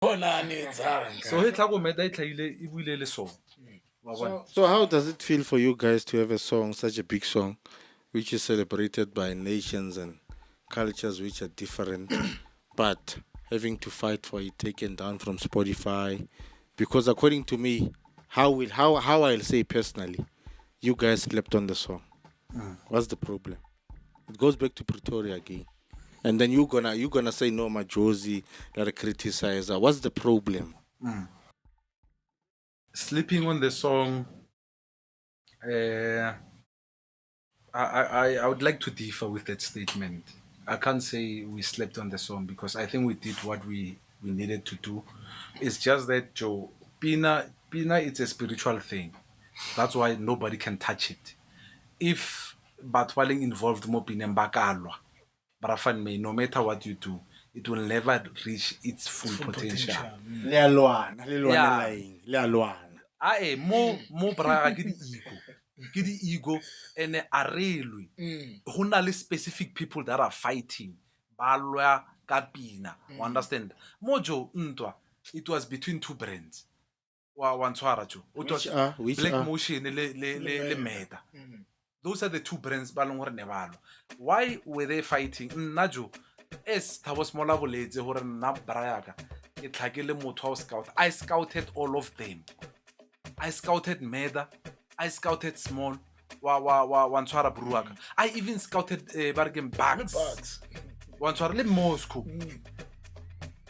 So he tlago meta itlhaile e buile le song. So how does it feel for you guys to have a song, such a big song, which is celebrated by nations and cultures which are different, but having to fight for it taken down from Spotify? Because according to me, how I'll say personally, you guys slept on the song. What's the problem? It goes back to Pretoria again. And then you're gonna say no, Majosi, that a criticizer. What's the problem? Sleeping on the song, I would like to differ with that statement. I can't say we slept on the song because I think we did what we needed to do. It's just that Joe, Pina, it's a spiritual thing. That's why nobody can touch it. If Batwaling involved more Pina Bakalwa, Barafan may, no matter what you do, it will never reach its full potential. Lealwana, Yeah. Ae mo braga ke di ego ene a relwe go na le specific people that are fighting ba lwa ka pina you understand mojo ntwa it was between two brands wa ntshwara jo it was Black Motion le MÖRDA. Those are the two brands ba leng gore ne ba lwa. Why were they fighting nna jo es Thabo Smola boletse gore nna brayaka ke tlhakele motho wa scout. I scouted all of them. I scouted MÖRDA, I scouted Small, Wantwara Bruaka. I even scouted Bargain Buckz. Wantwara le Moscow.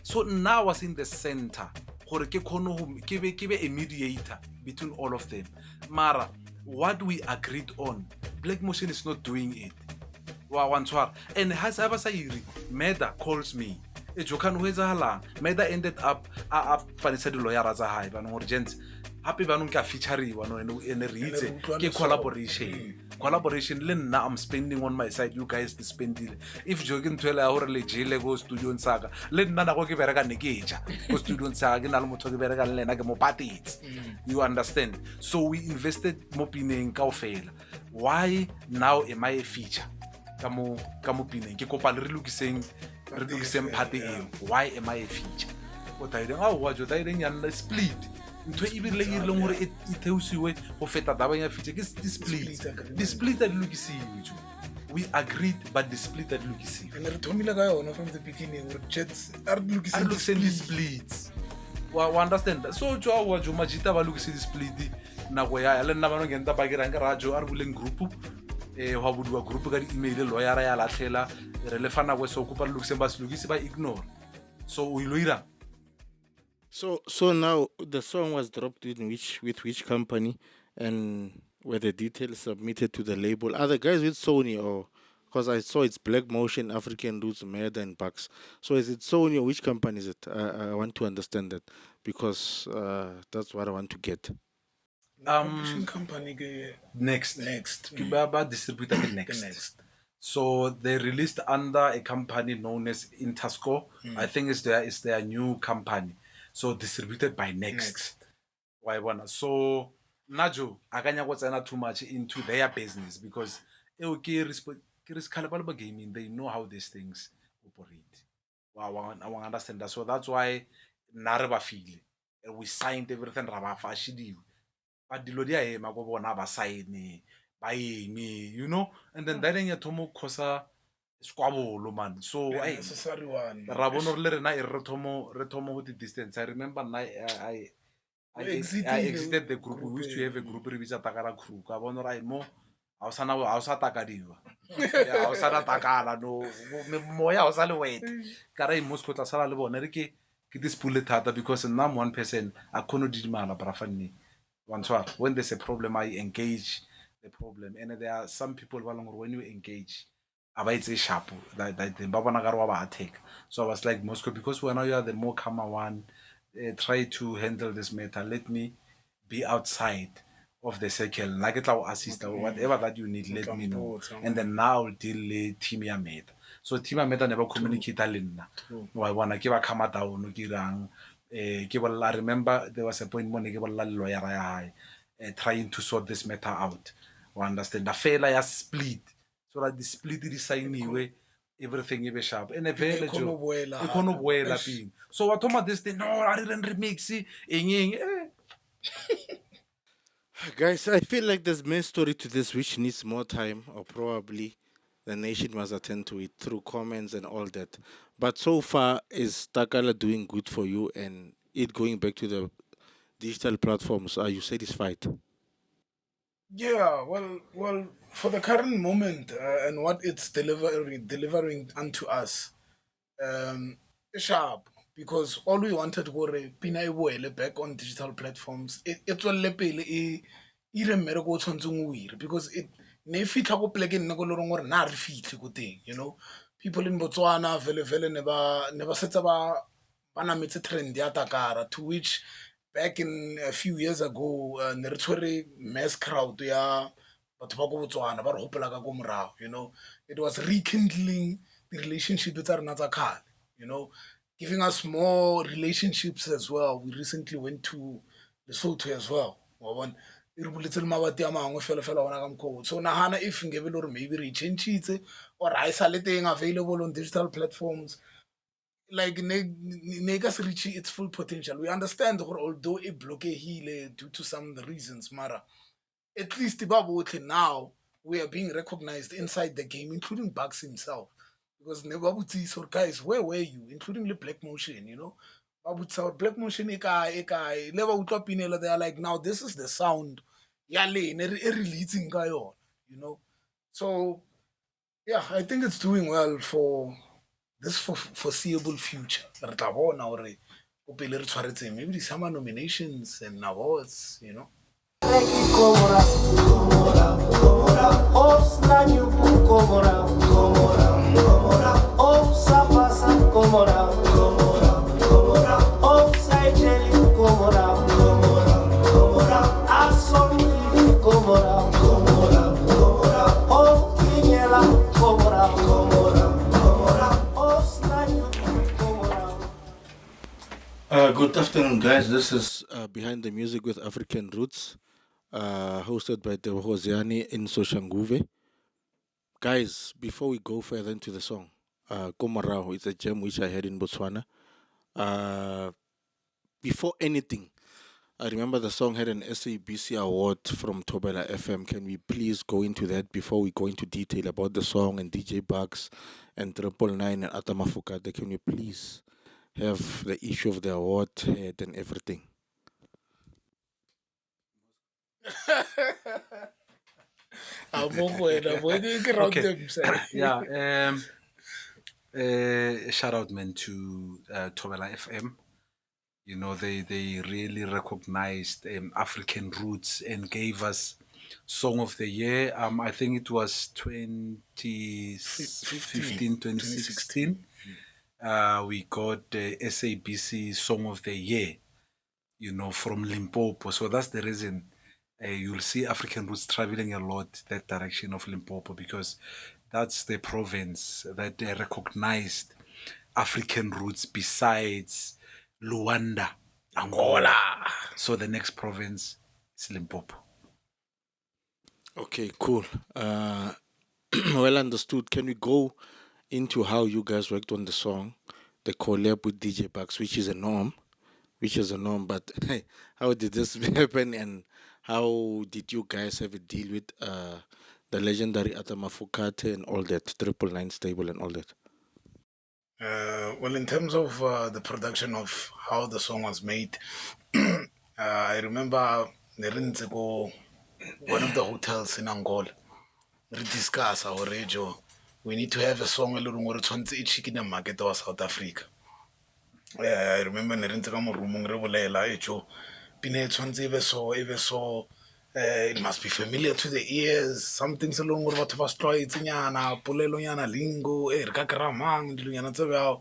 So now I was in the center. Gore ke kono ke be a mediator between all of them. Mara, what we agreed on, Black Motion is not doing it. Wantwara. And has ever said MÖRDA calls me. Ejokan ho etsahalang. MÖRDA ended up fanisa di lawyer tsa hae ba no gents. Happy ba nka featureiwa no ene re itse ke collaboration le nna I'm spending on my side, you guys the spendile. If joking twela hore le jele go studio nsaka le nna nako ke bereka ne ke ja go studio nsaka ke na le motho ke bereka le nna ke mo patetse. You understand? So we invested mo pineng kaofela. Why now am I a feature ka mo pineng ke kopa le re lokiseng party eo. Why am I a feature? O taile wa jo taile nyana split ntho e bile e leng gore e theosiwe go feta taba ya feature ke split at lokisiwe jo. We agreed but the split at lokisiwe and re thomile ka yona from the beginning gore chats are lokiseng di splits wa understand. So jo wa jo majita ba lokise di split nako ya le nna ba no ngenta ba ke rang ra jo a re buleng group wa budiwa group ka di email lawyer ya latlhela re le fana go so kopa lokise ba se lokise ba ignore. So o iloira. So now the song was dropped with which company, and were the details submitted to the label? Are the guys with Sony, or because I saw it's Black Motion, Afrikan Roots, MÖRDA, and Buckz. So is it Sony, or which company is it? I want to understand that because that's what I want to get. Company Next. Kibaba distributor next. So they released under a company known as Interscore. I think it's their new company. So distributed by Next. Why wanna? So Najo, akanya go tsena too much into their business because gaming, they know how these things operate. I understand that. So that's why Naraba feel we signed everything raba fashidiwe. But dilo dia ema go bona ba sign by me, you know, and then that ain't tomo kosa squabble man. So necessary one. Rabonor le rena e re thomo go the distance. I remember I exited the group. We used to have a group re bitsa Takala crew. Ka bona ra mo a sa takadiwa. Ya a sa Takala no moya o sa le wet. Ka ra Moscow tla sala le bona re ke this pull thata because I'm one person I couldn't didimala brafanni. When there's a problem, I engage the problem. And there are some people when you engage, it's a sharp that the take. So I was like, Moscow, because when you are the more calmer one, try to handle this matter. Let me be outside of the circle. Like it will assist or whatever that you need, let me know. And then now deal Team meta. So Team meta never communicate alina. Why wanna give a come down, I remember there was a point when lawyer trying to sort this matter out. You understand? The failure split. So that the split is anyway. everything e be sharp and vele jo e kono boela pin so what thoma this thing no I didn't remix eng Guys, I feel like there's main story to this which needs more time, or probably the nation must attend to it through comments and all that. But so far, is Takala doing good for you and it going back to the digital platforms? Are you satisfied? Yeah, well, for the current moment and what it's delivering unto us, it's sharp because all we wanted were pina e back on digital platforms. It's all pele e re mmereko o tshwantseng o ire because it ne fitla go pleke nne go lorong gore na re fitlhe go teng, you know. People in Botswana vele ne ba setsa ba nametse trend ya Takara, to which back in a few years ago ne re tshwere mass crowd ya batho ba go Botswana ba re hopola ka go morago, you know. It was rekindling the relationship tsa rena tsa kgale, you know, giving us more relationships as well. We recently went to Lesotho as well. E re buletse le mabati a mangwe fela ona ka mokgwa so nagana if ngebe le gore maybe re changitse or ha e sa le teng available on digital platforms, like ne ka se reach its full potential. We understand gore although e blockehile due to some reasons, mara at least ba botlhe now we are being recognized inside the game, including Buckz himself. Because never would see so guys, where were you? Including the Black Motion, you know. I would say Black Motion ekai never would top in they are like now this is the sound. Yale releasing guy on, you know. So yeah, I think it's doing well for this foreseeable future. Re tla bona hore o pele re tshwaretse maybe the summer nominations and awards, you know. Good afternoon, guys. This is Behind the Music with Afrikan Roots, hosted by Tebogo Ziane in Soshanguve. Guys, before we go further into the song, Komarao, it's a gem which I had in Botswana. Before anything, I remember the song had an SABC award from Tobela FM. Can we please go into that before we go into detail about the song and DJ Buckz and 999 and Atamafukade? Can we please have the issue of the award head and everything? Okay. Yeah. Shout out, man, to Tobela FM. You know, they really recognized Afrikan Roots and gave us Song of the Year. I think it was 2015, 2016. We got the SABC Song of the Year, you know, from Limpopo. So that's the reason you'll see Afrikan Roots traveling a lot that direction of Limpopo, because that's the province that they recognized Afrikan Roots besides Luanda, Angola. So the next province is Limpopo. Okay, cool. Well understood. Can we go into how you guys worked on the song, the collab with DJ Buckz, which is a norm, but how did this happen and how did you guys have a deal with the legendary Atamafukate and all that, 999 stable and all that? Well, in terms of the production of how the song was made, I remember one of the hotels in Angola. We discuss our radio. We need to have a song a little more chicken and market of South Africa. I remember it must be familiar to the ears. Something's along with what was trying to polelo yana lingo, erkakramang, diluana tebao.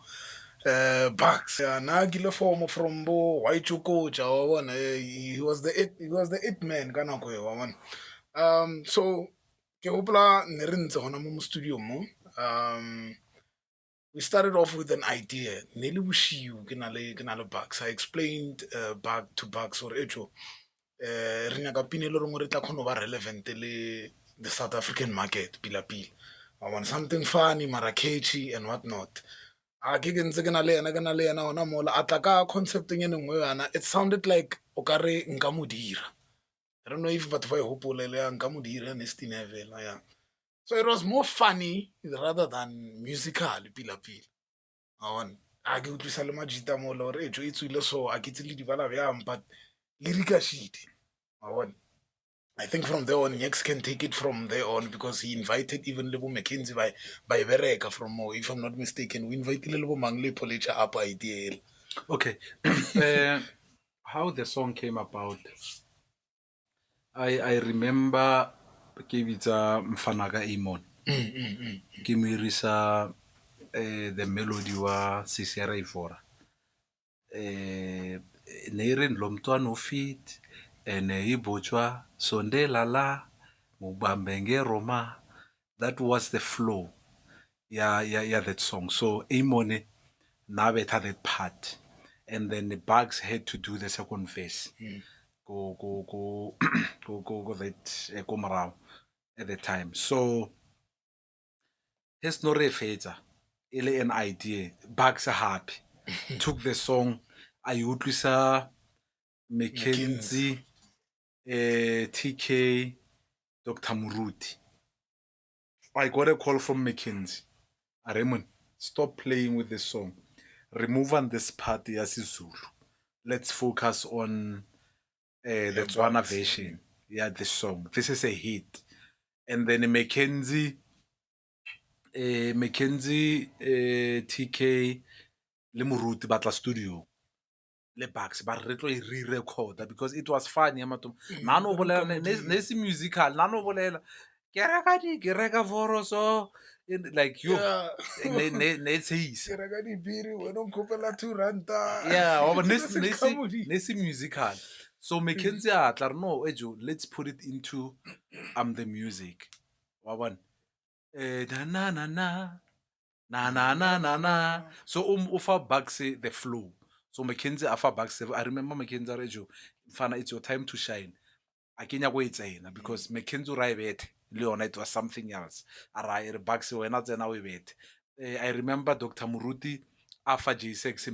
Buckz, nagile form from Bo, white coach, he was the it man, kanako one. So ke hopla ne re ntse hona mo studio mo. We started off with an idea. Nele bushiu ke na le Buckz. I explained back to Buckz or echo. Re nyaka pine le rongwe re tla kgona ba relevant le the South African market pila. I want something funny, mara catchy and whatnot. It sounded like okare nka mo dira. I don't know if but for hopolele nka mo dira nestina vela, yeah. So it was more funny rather than musical pila pila. I want a ke utlwisa le majita mo lo re jo itswile so a ke tsile di bala bjang but lyrical shit. I want I think from there on, Yex can take it from there on because he invited even Lebo McKenzie by Bereka from Mo, if I'm not mistaken. We invited Lebo Mangle Policha up idea. Okay. How the song came about, I remember Kivita Mfanaga Imon. Kimirisa the melody wa Sisiara Ifora. Neirin Lomtuan Ufit, Ibochwa, Sonde Lala, Mubambenge Roma. That was the flow. Yeah, that song. So Imone Navet had that part. And then the Buckz had to do the second verse. Go that go marao at the time. So his no refeta, ele an idea. Buckz happy. Took the song. Ayutlisa McKenzie, TK, Dr. Muruti. I got a call from McKenzie. Raymond, stop playing with the song. Remove on this part Zulu. Let's focus on the Tswana version. Yeah, this song. This is a hit. And then McKenzie, TK, le Muruti batla studio. Le Buckz, but retlo re-recorda because it was funny. Nano bolela, nesi musical, nano bolela. Ke reka voroso. Like you, nesi yeah, nesi musical. So McKenzie no, Ejo, let's put it into the music. Wawan. Na na na na na na na na. So ufa Buckz the flow. So McKenzie afa Buckz. I remember McKenzie Rejo. Fana, it's your time to shine. I can't wait because McKenzie right Leon, it was something else. Arai Buckz we not now we wait. I remember Dr. Muruti afa J6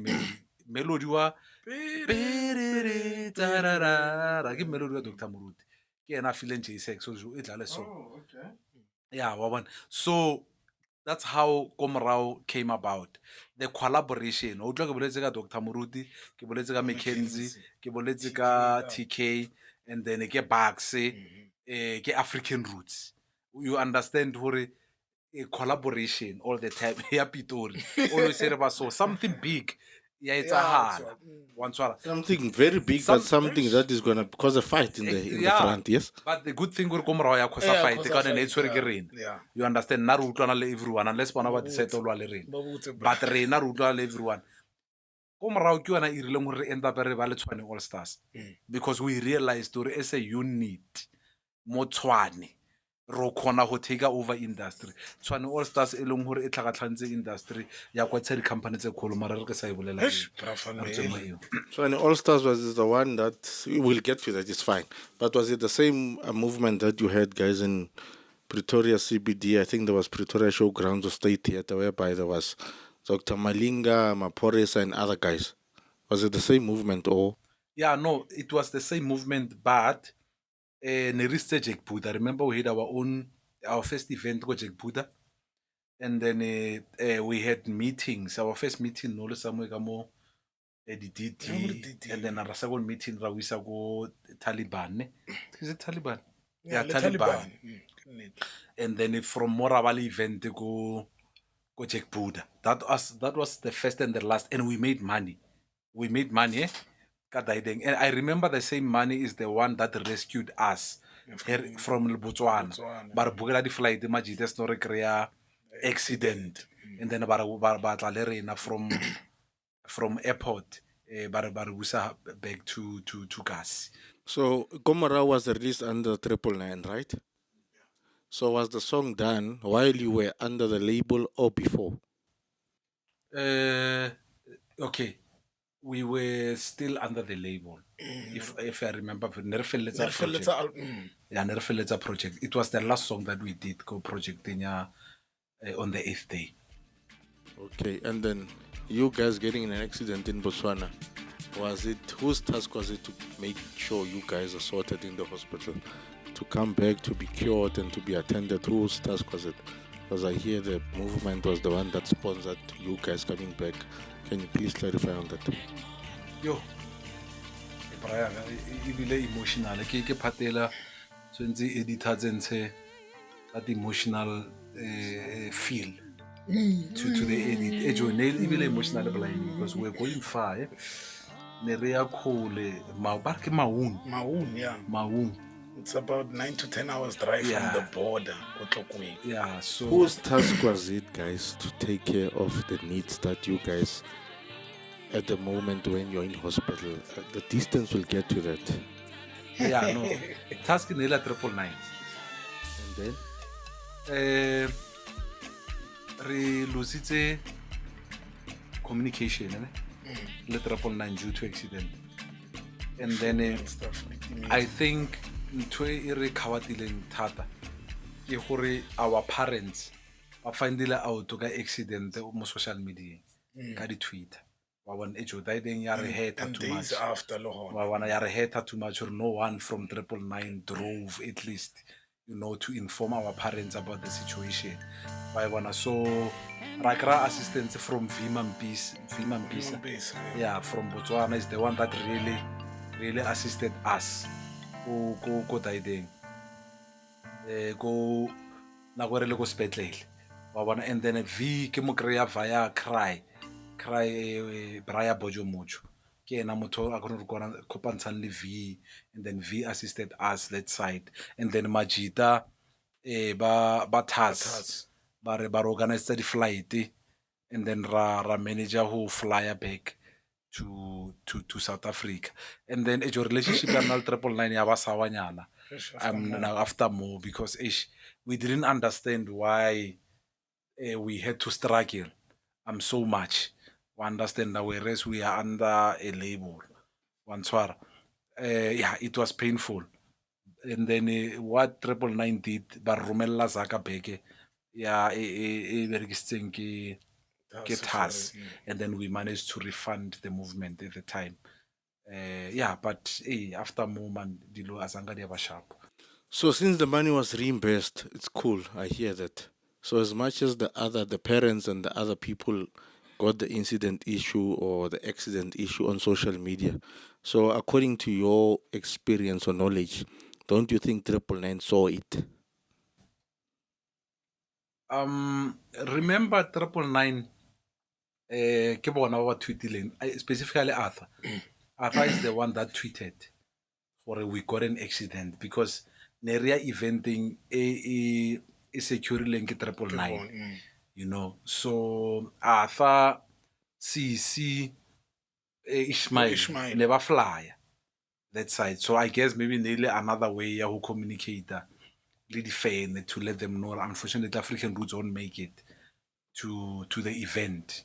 melody wa give melody wa Dr. Muruti. Ke ena feeling J6 so it dlale so. Oh, okay. Yeah, wawan. So that's how Komrao came about. The collaboration. O tlo ke boletse ka Dr. Muruti, ke boletse ka McKenzie, ke boletse ka TK, and then ke Buckz, ke Afrikan Roots. You understand hore a collaboration all the time. Yeah, Pitori. Always say about so something big. Yeah, it's a hard one. Something very big, but something that is gonna cause a fight in the front. Yes. But the good thing will come around cause a fight. You understand? Naruto everyone unless one about the settle rain. But rain Naruto everyone. Come around you and I end up a 20 all stars because we realized to as a unit more 20. Ro khona go take over industry tshwane all stars e leng hore e tlhagatlhantse industry ya kwa tse di company tse kholo mara re ke sa e bolela so and all stars was the one that we'll get to that, it's fine, but was it the same movement that you had guys in Pretoria CBD? I think there was Pretoria Showgrounds or State Theatre whereby there was Dr. Malinga, Maporisa and other guys. Was it the same movement or? Yeah, no, it was the same movement, but Neriste Jack Buddha. Remember we had our first event go Jack Buddha, and then we had meetings. Our first meeting no somewhere kamo DDT, and then our second meeting rawisa go Taliban. Is it Taliban? Yeah, Taliban. And then from Moravali event go Jack Buddha. That was the first and the last, and we made money. We made money. And I remember the same money is the one that rescued us from Botswana. But Bugala di flight the magic there's no recrea accident. And then from airport Barabusa back to gas. So Gomara was released under 999, right? So was the song done while you were under the label or before? Okay. We were still under the label, if I remember. Nerfeletsa project. Yeah, Nerfeletsa project. It was the last song that we did, go project in on the 8th day. Okay, and then you guys getting in an accident in Botswana, whose task was it to make sure you guys are sorted in the hospital, to come back, to be cured and to be attended? Whose task was it? Because I hear the movement was the one that sponsored you guys coming back. Can you please clarify on that? Yo, Brian, ebile emotional. Ke phatela tshwentse editor tsentshe that emotional feel to the edit. Ejo ne ebile emotional blind because we're going far. Ne re ya khole ba ke Maun. Maun, yeah. Maun. It's about 9 to 10 hours drive from the border. Yeah, so whose task was it, guys, to take care of the needs that you guys at the moment when you're in hospital? The distance will get to that. Yeah, no. Task in Nela 999. And then re lositse communication le 999 due to accident. And then I think ntho e re khawatileng thata ke gore our parents ba findile out ka accident mo social media ka di Twitter wa bona ejo daideng ya re heta too much after wa bona ya re heta too much or no one from 999 drove at least to inform our parents about the situation wa bona so ra kra assistance from Vutomi.am, yeah, from Botswana is the one that really assisted us go daideng go na go re le go spetlele wa bona. And then V ke mo kreya via cry braya bojo mojo ke ena motho a kgone go kopantshang le V, and then V assisted us that side. And then Majita ba TAS ba re ba organize di flight, and then ra manager who fly back to South Africa. And then your relationship with 999 ya ba sawanyana now after more because we didn't understand why we had to struggle so much. We understand that whereas we are under a label yeah, it was painful. And then what 999 did ba romella zaka beke ya e berekisitseng ke TAS, and then we managed to refund the movement at the time. Yeah, but after moment dilo azanga dia ba sharp. so since the money was reimbursed, it's cool. I hear that. So as much as the parents and the other people got the incident issue or the accident issue on social media, so according to your experience or knowledge, don't you think 999 saw it? Remember 999 ke bona ba tweetileng, specifically Arthur. Arthur is the one that tweeted for we got an accident because neria eventing e securing ke 999, so Arthur CC Ishmael never fly that side. So I guess maybe nearly another way who communicate really fan to let them know. Unfortunately, Afrikan Roots won't make it to the event.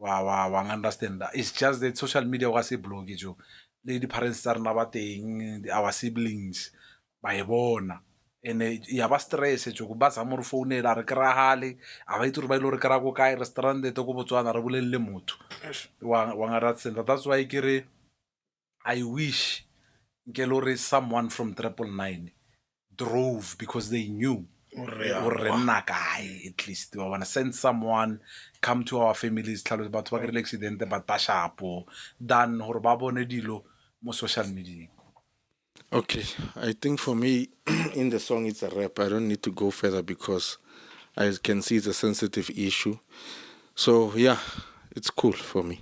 Wow, understand that. It's just that social media was a blog, lady parents are nabating our siblings by bona. And ya ba stress go ba sa mo re founela re kra hale a ba itse ba ile re kra go kae restaurant de go Botswana re bolelle motho wa nga that's why ke I wish Nkelore someone from 999 drove because they knew at least we want to send someone come to our families tlhalo batho ba kry accident but ba shapo than hore ba bone dilo mo social media. Okay, I think for me, in the song it's a rap. I don't need to go further because I can see it's a sensitive issue. So yeah, it's cool for me.